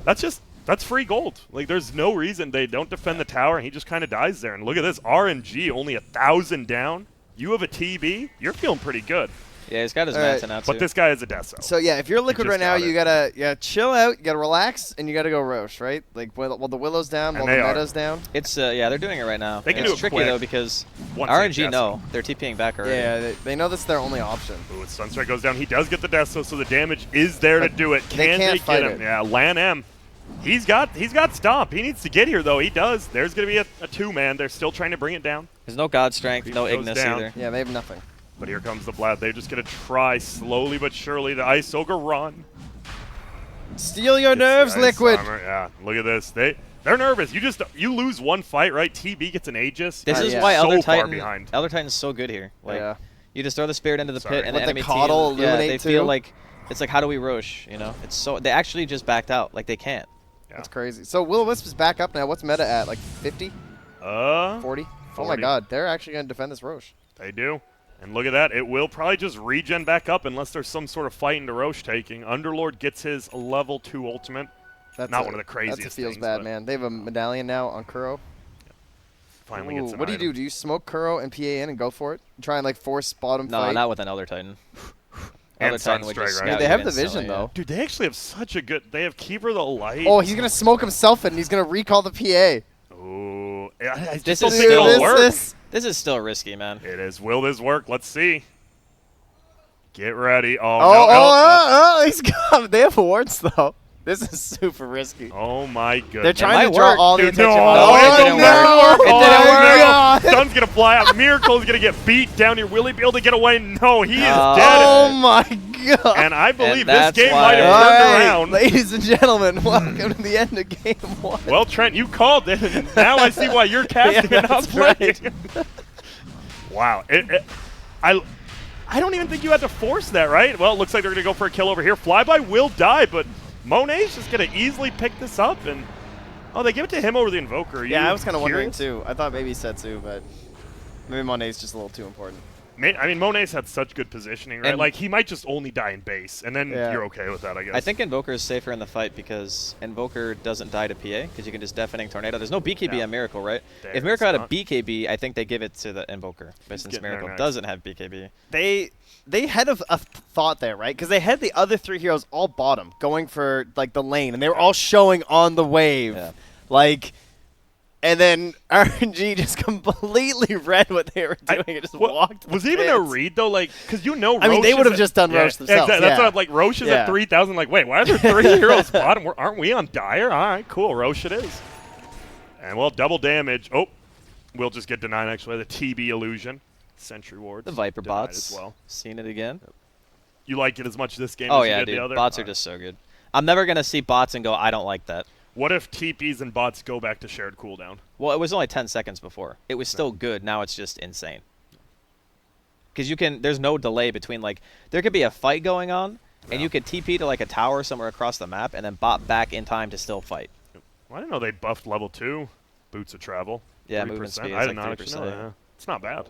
that's free gold. Like, there's no reason they don't defend the tower, and he just kind of dies there. And look at this, RNG, only 1,000 down. You have a TB, you're feeling pretty good. Yeah, he's got his All right. manta now, too. But this guy is a Deso. So yeah, if you're Liquid just right now, got you it. gotta chill out, you gotta relax, and you gotta go Roche, right? Like while the Willow's down, And while they the are. meta's down. It's, yeah, they're doing it right now. They can it's do it tricky, quick. though, because Once RNG, they no. They're TPing back already. Yeah, they know that's their only option. Ooh, Sunstrike goes down. He does get the Deso, so the damage is there to But do it. they Can can't they fight get him? it. Yeah, Lan M. He's got Stomp. He needs to get here, though. He does. There's going to be a two-man. They're still trying to bring it down. There's no God Strength, no Goes Ignis down. either. Yeah, they have nothing. But here comes the Blad. They're just going to try slowly but surely the Ice Ogre run. Steal your It's nerves, the Ice Liquid. Armor. Yeah, look at this. They're nervous. You lose one fight, right? TB gets an Aegis. This is yeah. why so Elder far Titan, behind. Elder Titan's so good here. Like, Yeah. you just throw the spirit into the Sorry. pit, and Let the the enemy Coddle team, yeah, they illuminate feel too. like it's like, how do we Roche? You know, it's so they actually just backed out. Like they can't. Yeah. That's crazy. So Will-O-Wisp is back up now. What's meta at? Like 50? 40? Oh my 40. god, they're actually gonna defend this Roche. They do. And look at that. It will probably just regen back up unless there's some sort of fight into Roche taking. Underlord gets his level 2 ultimate. That's Not one of the craziest That feels things, bad, but- man. They have a medallion now on Kuro. Finally Ooh, gets an what do you item. do? Do you smoke Kuro and PA in and go for it? Try and like force bottom No, fight? not with an Elder Titan. And Elder Titan would Sunstrike, just right? scout They you have the instantly, vision, yeah. though. Dude, they actually have such a good... They have Keeper of the Light. Oh, he's gonna smoke himself and he's gonna recall the PA. Ooh. I just This don't is think still- it'll work. This is still risky, man. It is. Will this work? Let's see. Get ready. Oh, Oh, no, no. he's got. They have wards though. This is super risky. Oh, my goodness. They're trying to might draw work. all the Dude, attention. no, No, it it didn't didn't work. work. It Oh, didn't my work. God. Sun's going to fly out. Miracle's going to get beat down here. Will he be able to get away? No, he is Oh. dead. Oh my god. And I believe this that's game why- might have All turned right, around. ladies and gentlemen, welcome to the end of game 1. Well, Trent, you called it, and now I see why you're casting Yeah, and not that's right. playing. Wow. I don't even think you had to force that, right? Well, it looks like they're going to go for a kill over here. Flyby will die, but Monet's just going to easily pick this up. And oh, they give it to him over the Invoker. Are Yeah, you I was kind of wondering curious? too. I thought maybe Setsu, but maybe Monet's just a little too important. I mean, Monet's had such good positioning, right? And- Like, he might just only die in base, and then Yeah. you're okay with that, I guess. I think Invoker is safer in the fight because Invoker doesn't die to PA because you can just Deafening Tornado. There's no BKB Yeah. on Miracle, right? There, If Miracle had a it's not. BKB, I think they give it to the Invoker. But since getting there Miracle next. doesn't have BKB. They had a thought there, right? Because they had the other 3 heroes all bottom, going for like the lane, and they were all showing on the wave. Yeah. Like, And then RNG just completely read what they were doing and just walked. Was the it even a pits. read, though? Like, because you know Roche I mean, they is would have at- just done yeah, Roche themselves. Exactly. That's yeah. what I'm like. Roche is Yeah. at 3,000. Like, wait, why are there 3 heroes bottom? Aren't we on Dire? All right, cool. Roche it is. And, well, double damage. Oh, we'll just get denied, actually. The TB illusion. Sentry wards. The Viper denied bots. as well. Seen it again. You like it as much this game Oh as you yeah, did dude. the other? Bots are All right. just so good. I'm never gonna see bots and go, I don't like that. What if TPs and bots go back to shared cooldown? Well, it was only 10 seconds before. It was still good. Now it's just insane. Because there's no delay between, like, there could be a fight going on, and Yeah. you could TP to, like, a tower somewhere across the map, and then bot back in time to still fight. Well, I didn't know they buffed level 2 boots of travel. Yeah, 3%. movement speed is I did like not 3%. actually know that. It's not bad.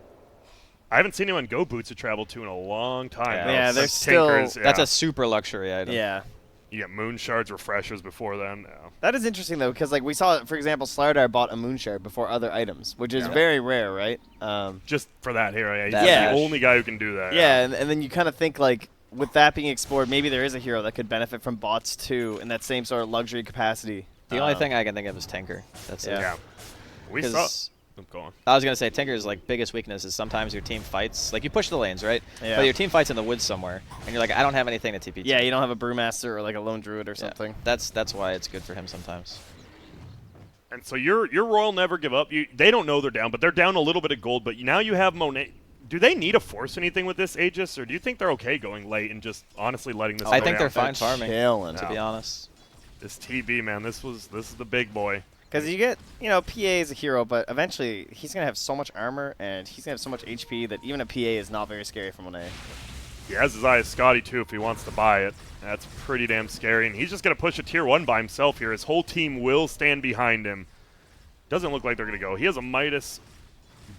I haven't seen anyone go boots of travel 2 in a long time. Yeah. though. Yeah, they're Since still- Tinkers, That's yeah. a super luxury item. Yeah. You get moon shards, refreshers before then. Yeah. That is interesting, though, because, like, we saw, for example, Slardar bought a Moonshard before other items, which is Yeah. very rare, right? Just for that hero. Yeah, he's That the dash. only guy who can do that. Yeah, and then you kind of think, like, with that being explored, maybe there is a hero that could benefit from bots, too, in that same sort of luxury capacity. The only thing I can think of is Tinker. That's Yeah. it. Yeah. We saw. 'Cause I'm going. I was gonna say Tinker's like biggest weakness is sometimes your team fights. Like you push the lanes, right? Yeah. But your team fights in the woods somewhere, and you're like, I don't have anything to TP. to. Yeah, you don't have a Brewmaster or, like, a Lone Druid or Yeah. something. That's why it's good for him sometimes. And so your Royal Never Give Up. They don't know they're down, but they're down a little bit of gold. But now you have Monet. Do they need to force anything with this Aegis, or do you think they're okay going late and just honestly letting this? I go think they're down? fine farming. Chilling. To be honest. This TB, man, this is the big boy. Because you get, PA is a hero, but eventually he's going to have so much armor and he's going to have so much HP that even a PA is not very scary for Monet. He has his eye as Scotty too if he wants to buy it. That's pretty damn scary, and he's just gonna push a tier 1 by himself here. His whole team will stand behind him. Doesn't look like they're gonna go. He has a Midas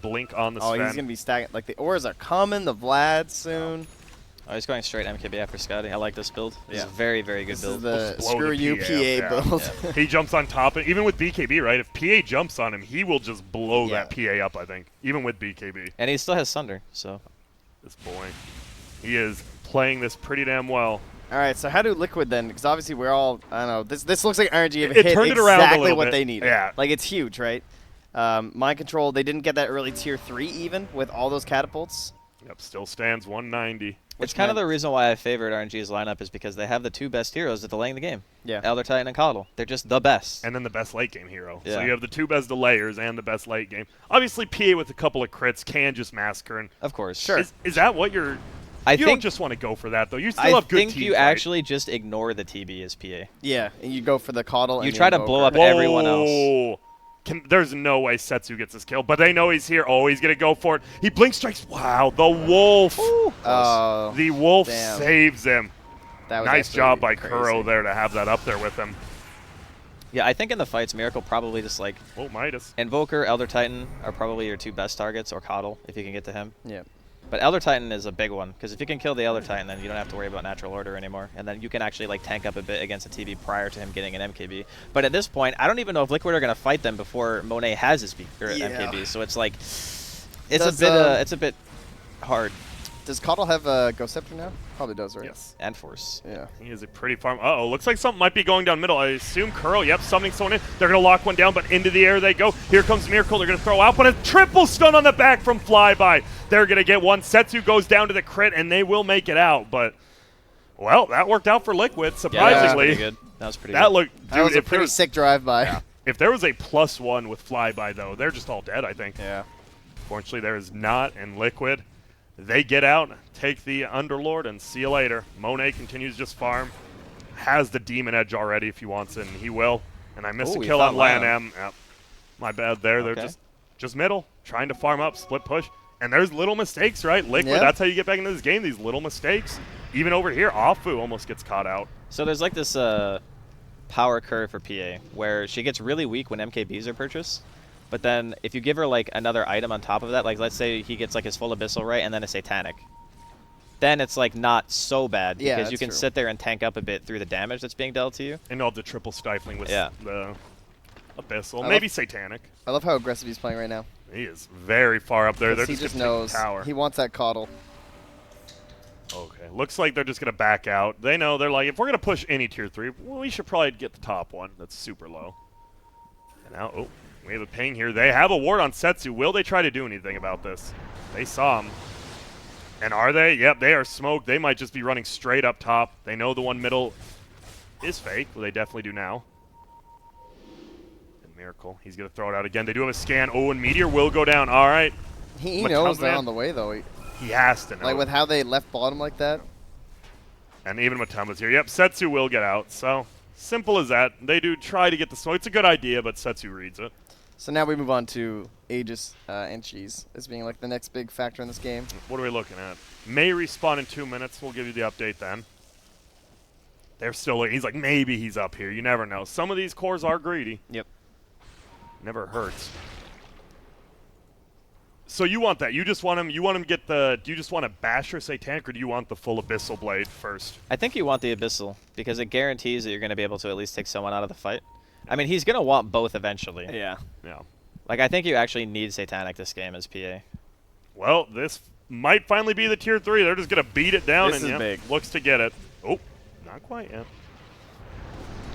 blink on the Oh, Sven. he's going to be stacking. Like, the ors are coming, the Vlad soon. Oh, he's going straight MKB after Scotty. I like this build. This is Yeah. a very, very good This build. is the Blow screw the you PA PA up, yeah. build. He jumps on top, and even with BKB, right? If PA jumps on him, he will just blow Yeah. that PA up, I think. Even with BKB. And he still has Sunder, so This boy. He is playing this pretty damn well. All right, so how do Liquid then? Because obviously we're all, I don't know, this looks like RNG have It hit turned it around a exactly little what bit. they needed. Yeah. Like, it's huge, right? Mind Control, they didn't get that early tier 3 even with all those catapults. Yep, still stands 190. it's kind of meant- the reason why I favored RNG's lineup is because they have the two best heroes at delaying the game. Yeah. Elder Titan and Coddle. They're just the best. And then the best late game hero. So Yeah. you have the two best delayers and the best late game. Obviously, PA with a couple of crits can just massacre. And Of course. Sure. is that what you're... I you don't think just want to go for that, though. You still I have good think teams, you right? actually just ignore the TB as PA. Yeah, and you go for the Coddle and You the try to blow Invoker. up everyone else. Whoa. There's no way Setsu gets this kill, but they know he's here. Oh, he's going to go for it. He blink strikes. Wow, the wolf. Oh, The wolf damn. saves him. that was Nice actually job by crazy. Kuro there to have that up there with him. Yeah, I think in the fights, Miracle probably just like Oh, Midas. Invoker, Elder Titan are probably your two best targets, or Coddle if you can get to him. Yeah. But Elder Titan is a big one because if you can kill the Elder Titan, then you don't have to worry about natural order anymore, and then you can actually like tank up a bit against a TB prior to him getting an MKB. But at this point, I don't even know if Liquid are gonna fight them before Monet has his Yeah. MKB. So it's like Does, it's a bit hard. Does Coddle have a Ghost Scepter now? Probably does, right? Yes. And Force. Yeah. He is a pretty farm. Uh-oh, looks like something might be going down middle. I assume Kuro, yep, summoning someone in. They're going to lock one down, but into the air they go. Here comes Miracle. They're going to throw out, but a triple stun on the back from Flyby. They're going to get one. Setsu goes down to the crit, and they will make it out. But, well, that worked out for Liquid, Yeah, that was surprisingly. pretty good. That was pretty That good. looked, That was dude, a if pretty there's, sick drive-by. if there was a +1 with Flyby, though, they're just all dead, I think. Yeah. Fortunately, there is not, and Liquid, they get out, take the Underlord, and see you later. Monet continues just farm. Has the Demon Edge already if he wants it, and he will. And I missed Ooh, a he kill on fought Lan Lam. M. Yep. My bad there. Okay. They're just middle, trying to farm up, split push. And there's little mistakes, right? Liquid, Yeah. that's how you get back into this game, these little mistakes. Even over here, Afu almost gets caught out. So there's like this power curve for PA where she gets really weak when MKBs are purchased. But then if you give her like another item on top of that, like let's say he gets like his full abyssal right and then a satanic, then it's like not so bad Yeah, because you that's can true. sit there and tank up a bit through the damage that's being dealt to you. And all the triple stifling with Yeah. the Abyssal. I Maybe love- Satanic. I love how aggressive he's playing right now. He is very far up there. They're 'Cause he just just gonna take knows the tower. he wants that Coddle. Okay, looks like they're just going to back out. They know, they're like, if we're going to push any tier 3, well, we should probably get the top one. That's super low. And now, oh, We have a ping here. They have a ward on Setsu. Will they try to do anything about this? They saw him. And are they? Yep, they are smoked. They might just be running straight up top. They know the one middle is fake. Well, they definitely do now. And Miracle, he's going to throw it out again. They do have a scan. Oh, and Meteor will go down. All right. He knows they're on the way, though. He has to know. Like, with how they left bottom like that. And even Matumba's here. Yep, Setsu will get out. So, simple as that. They do try to get the smoke. It's a good idea, but Setsu reads it. So now we move on to Aegis and Cheese as being like the next big factor in this game. What are we looking at? May respawn in 2 minutes. We'll give you the update then. They're still. He's like, maybe he's up here. You never know. Some of these cores are greedy. Yep. Never hurts. So you want that? You just want him? You want him to get the? Do you just want a Basher Satanic, or do you want the full Abyssal Blade first? I think you want the Abyssal because it guarantees that you're going to be able to at least take someone out of the fight. I mean, he's going to want both eventually. Yeah. Yeah. Like, I think you actually need Satanic this game as PA. Well, this might finally be the tier 3. They're just going to beat it down. This and is big. Looks to get it. Oh, not quite yet.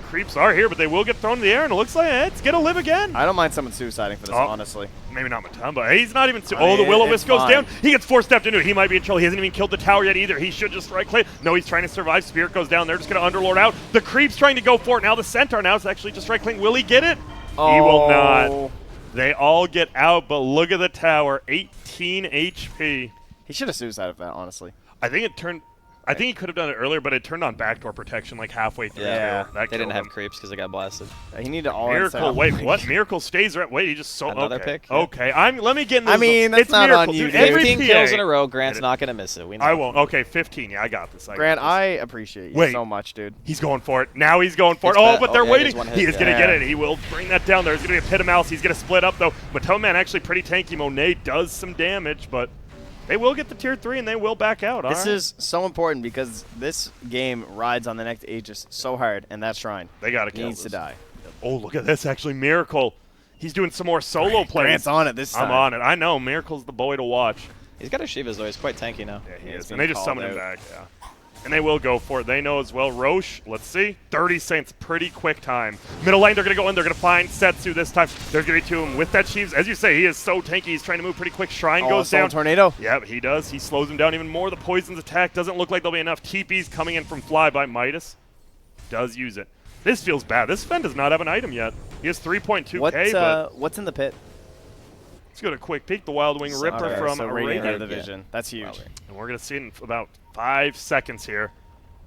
Creeps are here, but they will get thrown in the air, and it looks like it's going to live again. I don't mind someone suiciding for this, honestly. Maybe not Matumba. He's not even. I mean, the Will-O-Wisp goes fine. down. He gets four-stepped into it. He might be in trouble. He hasn't even killed the tower yet either. He should just right-click. No, he's trying to survive. Spirit goes down. They're just going to Underlord out. The Creep's trying to go for it. Now the Centaur now is actually just right-clicking. Will he get it? Oh. He will not. They all get out, but look at the tower. 18 HP. He should have suicided for that, honestly. I think it turned. I think he could have done it earlier, but it turned on backdoor protection like halfway through. Yeah. That They didn't killed have him. creeps because they got blasted. He needed to all Miracle, wait, what? Miracle stays right. Wait, he just sold. Another Okay. pick? Yeah. Okay, let me get in this. I mean, that's it's not Miracle. on you, Dude, dude. every 15 PA kills in a row. Grant's Did it. not going to miss it. We know. I won't. Okay, 15. Yeah, I got this. Grant, got I appreciate you Wait. so much, dude. He's going for it. Now he's going for It's it. Oh, bad. but they're Oh, yeah, waiting. he's one hit, He is yeah. going to get it. He will bring that down. There's going to be a pit of mouse. He's going to split up, though. Matoma Man actually pretty tanky. Monet does some damage, but they will get the tier 3, and they will back out. This All right. is so important because this game rides on the next Aegis so hard, and that Shrine. They got to He kill needs this. to die. Oh, look at this. Actually, Miracle. He's doing some more solo plays. Grant's on it this time. I'm on it. I know. Miracle's the boy to watch. He's got Ashivas, though. He's quite tanky now. Yeah, he Yeah, is. he's And they being just called summon him out. back, yeah. And they will go for it. They know as well. Roche, let's see. 30 Saints, pretty quick time. Middle lane, they're going to go in. They're going to find Setsu this time. There's going to be 2 of them with that Sheaves. As you say, he is so tanky. He's trying to move pretty quick. Shrine goes Soul down. Tornado. Yep, he does. He slows him down even more. The Poison's attack doesn't look like there'll be enough. TP's coming in from Fly by Midas. Does use it. This feels bad. This Sven does not have an item yet. He has 3.2k, but What's in the pit? let's go to a quick peek. The Wild Wing Ripper Okay, from so Radiant Arabian. out of the Vision. That's huge. And we're going to see it in about 5 seconds here.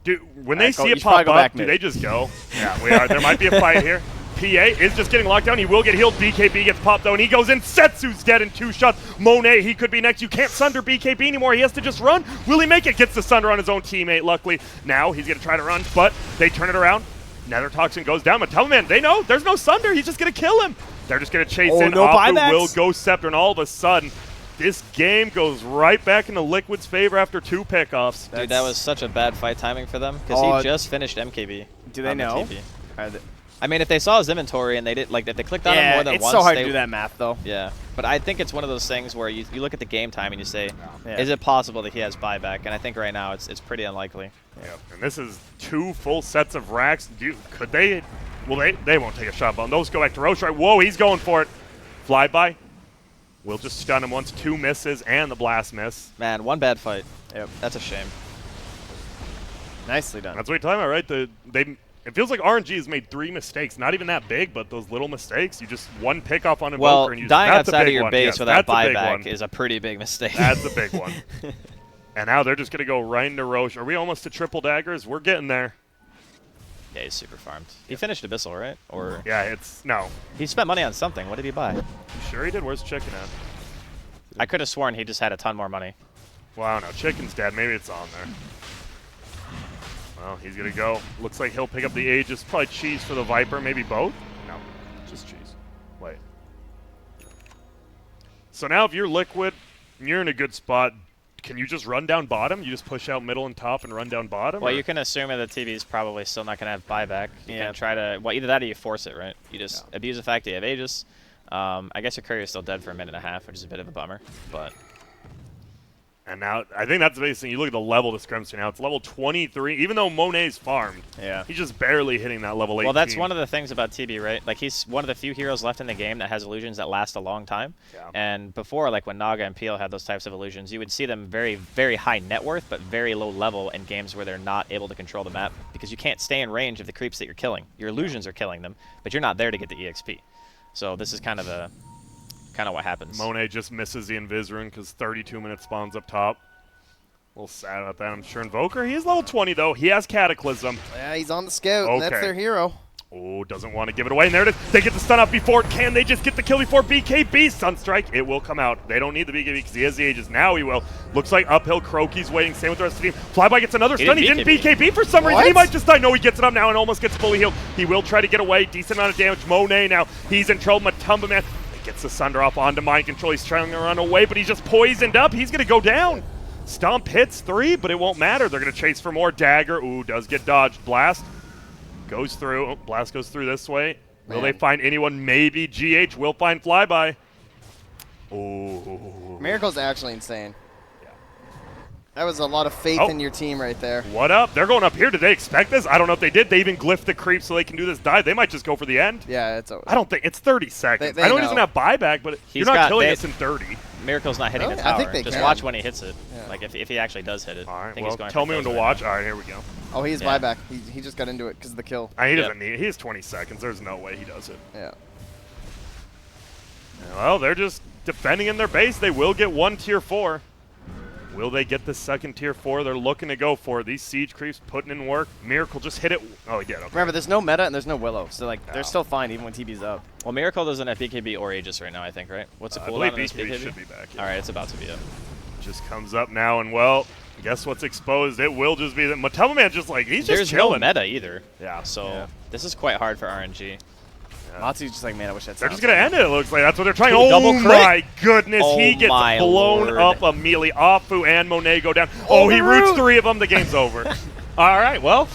Dude, when they Alright, see you it should probably pop go up, back do mid. they just go? Yeah, we are. There might be a fight here. PA is just getting locked down. He will get healed. BKB gets popped, though, and he goes in. Setsu's dead in 2 shots. Monet, he could be next. You can't sunder BKB anymore. He has to just run. Will he make it? Gets the sunder on his own teammate, luckily. Now he's going to try to run, but they turn it around. Nether Toxin goes down. But tell him, man, they know there's no sunder. He's just going to kill him. They're just going to chase in. no Apu buybacks. will go Scepter, and all of a sudden, this game goes right back into Liquid's favor after 2 pickoffs. Dude, that was such a bad fight timing for them because Oh, he just finished MKB. Do they on the know? TP. Are they- I mean, if they saw his inventory and they did, like, if they clicked on him yeah, more than it's once, so hard they, to do that math, though. Yeah, but I think it's one of those things where you look at the game time and you say, Yeah. is it possible that he has buyback? And I think right now it's pretty unlikely. Yep. And this is 2 full sets of racks. Could they? Well, they won't take a shot bomb. Those go back to Roche. Right? Whoa, he's going for it. Flyby. We'll just stun him once. 2 misses and the blast miss. Man, one bad fight. Yep. That's a shame. Nicely done. That's what you're talking about, right? It feels like RNG has made 3 mistakes. Not even that big, but those little mistakes. You just one pick off on Invoker Well, and you dying that's a outside of big your one. base Yes, without that's a big buyback one. is a pretty big mistake. That's a big one. And now they're just going to go right into Roche. Are we almost to triple daggers? We're getting there. Yeah, he's super farmed. He finished Abyssal, right? Or Yeah, no. he spent money on something. What did he buy? You sure he did? Where's Chicken at? I could have sworn he just had a ton more money. Well, I don't know. Chicken's dead. Maybe it's on there. Well, he's going to go. Looks like he'll pick up the Aegis. Probably Cheese for the Viper. Maybe both? No, just Cheese. Wait. So now if you're Liquid, you're in a good spot. Can you just run down bottom? You just push out middle and top and run down bottom? Well, or? you can assume that the TV is probably still not going to have buyback. You Yeah. can try to, well, either that or you force it, right? You just abuse the fact that you have Aegis. I guess your courier's still dead for a minute and a half, which is a bit of a bummer, but And now, I think that's the biggest thing. You look at the level discrepancy now. It's level 23. Even though Monet's farmed, Yeah. he's just barely hitting that level 18. Well, that's one of the things about TB, right? Like, he's one of the few heroes left in the game that has illusions that last a long time. Yeah. And before, like when Naga and Peel had those types of illusions, you would see them very, very high net worth, but very low level in games where they're not able to control the map because you can't stay in range of the creeps that you're killing. Your illusions are killing them, but you're not there to get the EXP. So this is kind of what happens. Monet just misses the Invis rune because 32-minute spawns up top. A little sad about that, I'm sure. Invoker, he is level 20, though. He has Cataclysm. Yeah, he's on the scout. And that's Okay. their hero. Oh, doesn't want to give it away. And there it is. They get the stun up before. Can they just get the kill before BKB? Sunstrike, it will come out. They don't need the BKB because he has the Aegis. Now he will. Looks like uphill. Croaky's waiting. Same with the rest of the team. Flyby gets another stun. He didn't BKB for some reason. He might just die. No, he gets it up now and almost gets fully healed. He will try to get away. Decent amount of damage. Monet now. He's in trouble. Matumba, man. Gets the Sunder off onto Mind Control. He's trying to run away, but he's just poisoned up. He's going to go down. Stomp hits 3, but it won't matter. They're going to chase for more. Dagger, ooh, does get dodged. Blast goes through. Oh, Blast goes through this way. Will they find anyone? Maybe GH will find Flyby. Ooh. Miracle's actually insane. That was a lot of faith in your team right there. What up? They're going up here. Did they expect this? I don't know if they did. They even glyphed the creep so they can do this dive. They might just go for the end. Yeah, it's over. I don't think. It's 30 seconds. They I know he know. doesn't have buyback, but you're not killing us in 30. Miracle's not hitting Really? the tower. I think they Just can. watch when he hits it. Yeah. Like if he actually does hit it. All I right, think well, he's going tell for me when to kills right watch. now. All right, here we go. Oh, he's Yeah. buyback. He just got into it because of the kill. He Yep. doesn't need. He has 20 seconds. There's no way he does it. Yeah. Well, they're just defending in their base. They will get one tier 4. Will they get the second tier 4? They're looking to go for it. These siege creeps putting in work. Miracle just hit it. Oh, he did. Okay. Remember, there's no meta and there's no Willow, so like they're still fine even when TB's up. Well, Miracle doesn't have BKB or Aegis right now, I think, right? What's the I cooldown believe on this BKB BKB? should be back. Yeah. All right, it's about to be up. Just comes up now, and well, guess what's exposed? It will just be that Matuma Man just like, he's There's just chilling. no meta either. Yeah. So Yeah. this is quite hard for RNG. Matsu's just like, man, I wish I'd They're just going to end it, it looks like. That's what they're trying. Ooh, Oh, double crit. my goodness. Oh He gets my blown lord. up immediately. Afu and Monet go down. Oh, he roots 3 of them. The game's over. All right, well,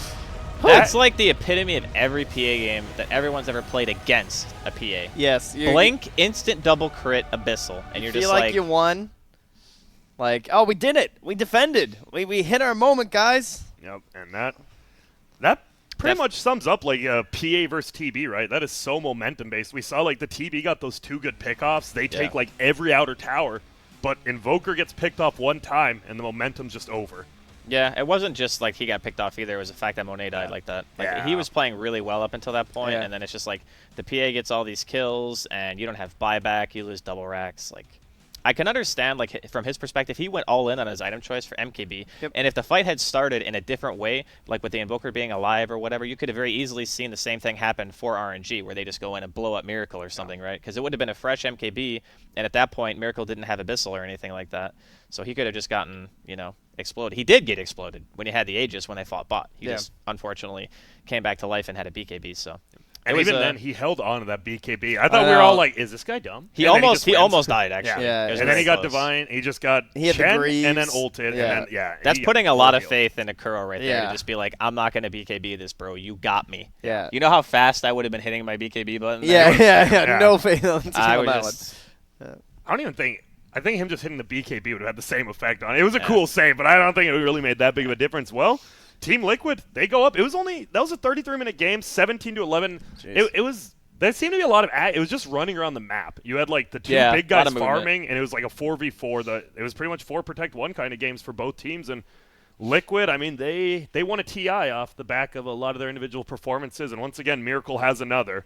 that's like the epitome of every PA game that everyone's ever played against a PA. Yes. Blink, instant double crit, Abyssal, and you're feel just like you won. Like, oh, we did it. We defended. We hit our moment, guys. Yep, and that pretty much sums up like PA versus TB, right? That is so momentum based. We saw like the TB got those 2 good pickoffs. They take like every outer tower, but Invoker gets picked off one time, and the momentum's just over. Yeah, it wasn't just like he got picked off either. It was the fact that Monet died like that. Like he was playing really well up until that point, and then it's just like the PA gets all these kills, and you don't have buyback. You lose double racks. Like, I can understand, like, from his perspective, he went all in on his item choice for MKB. Yep. And if the fight had started in a different way, like with the Invoker being alive or whatever, you could have very easily seen the same thing happen for RNG, where they just go in and blow up Miracle or something, right? Because it would have been a fresh MKB, and at that point, Miracle didn't have Abyssal or anything like that. So he could have just gotten, you know, exploded. He did get exploded when he had the Aegis when they fought bot. He just, unfortunately, came back to life and had a BKB, so... And It was even a- then, he held on to that BKB. I thought we were all like, "Is this guy dumb?" He And then almost wins. died, actually. Yeah. It was And then very he got close. Divine. He just got He had the Chen Greaves. and then ulted. Yeah. And then, That's he putting a got lot of full faith in a Kuro right there to just be like, I'm not going to BKB this, bro. You got me. Yeah. You know how fast I would have been hitting my BKB button? Yeah, there? yeah. No faith on I on would that just... healed. I don't even think. I think him just hitting the BKB would have had the same effect on it. It was a cool save, but I don't think it really made that big of a difference. Well, Team Liquid, they go up. It was only that was a 33-minute game, 17-11. It was. There seemed to be a lot of. It was just running around the map. You had like the 2 big lot guys of movement. farming, and it was like a 4v4. It was pretty much 4 protect 1 kind of games for both teams. And Liquid, I mean, they won a TI off the back of a lot of their individual performances. And once again, Miracle has another.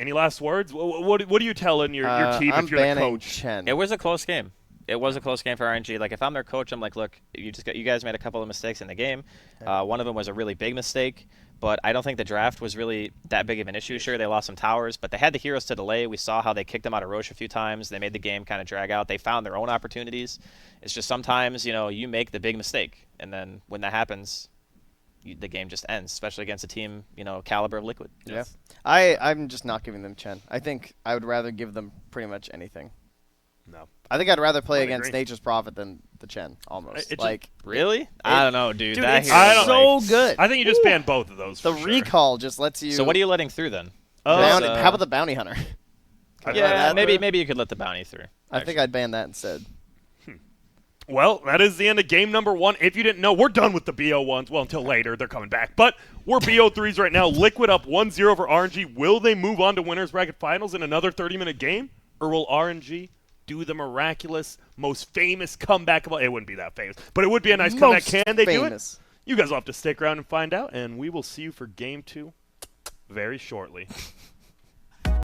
Any last words? What are you telling your team I'm if you're the banning coach? Chen. It was a close game. It was a close game for RNG. Like, if I'm their coach, I'm like, look, you guys made a couple of mistakes in the game. One of them was a really big mistake, but I don't think the draft was really that big of an issue. Sure, they lost some towers, but they had the heroes to delay. We saw how they kicked them out of Roche a few times. They made the game kind of drag out. They found their own opportunities. It's just sometimes, you make the big mistake, and then when that happens, the game just ends, especially against a team, caliber of Liquid. Yeah. I'm just not giving them Chen. I think I would rather give them pretty much anything. No. I think I'd rather play I against agree. Nature's Prophet than the Chen, almost. It just- like, Really? I don't know, dude. dude, That it's hero I is don't- so good. I think you just ban both of those. The for sure. recall just lets you. So what are you letting through then? Bounty, Uh, how about the bounty hunter? I'd Yeah, rather- maybe you could let the bounty through. I think I'd ban that instead. Well, that is the end of game number 1. If you didn't know, we're done with the BO1s. Well, until later. They're coming back. But we're BO3s right now. Liquid up 1-0 for RNG. Will they move on to Winners Bracket Finals in another 30-minute game? Or will RNG do the miraculous, most famous comeback of all? It wouldn't be that famous, but it would be a nice comeback. Most Can they famous. do it? You guys will have to stick around and find out, and we will see you for game 2 very shortly.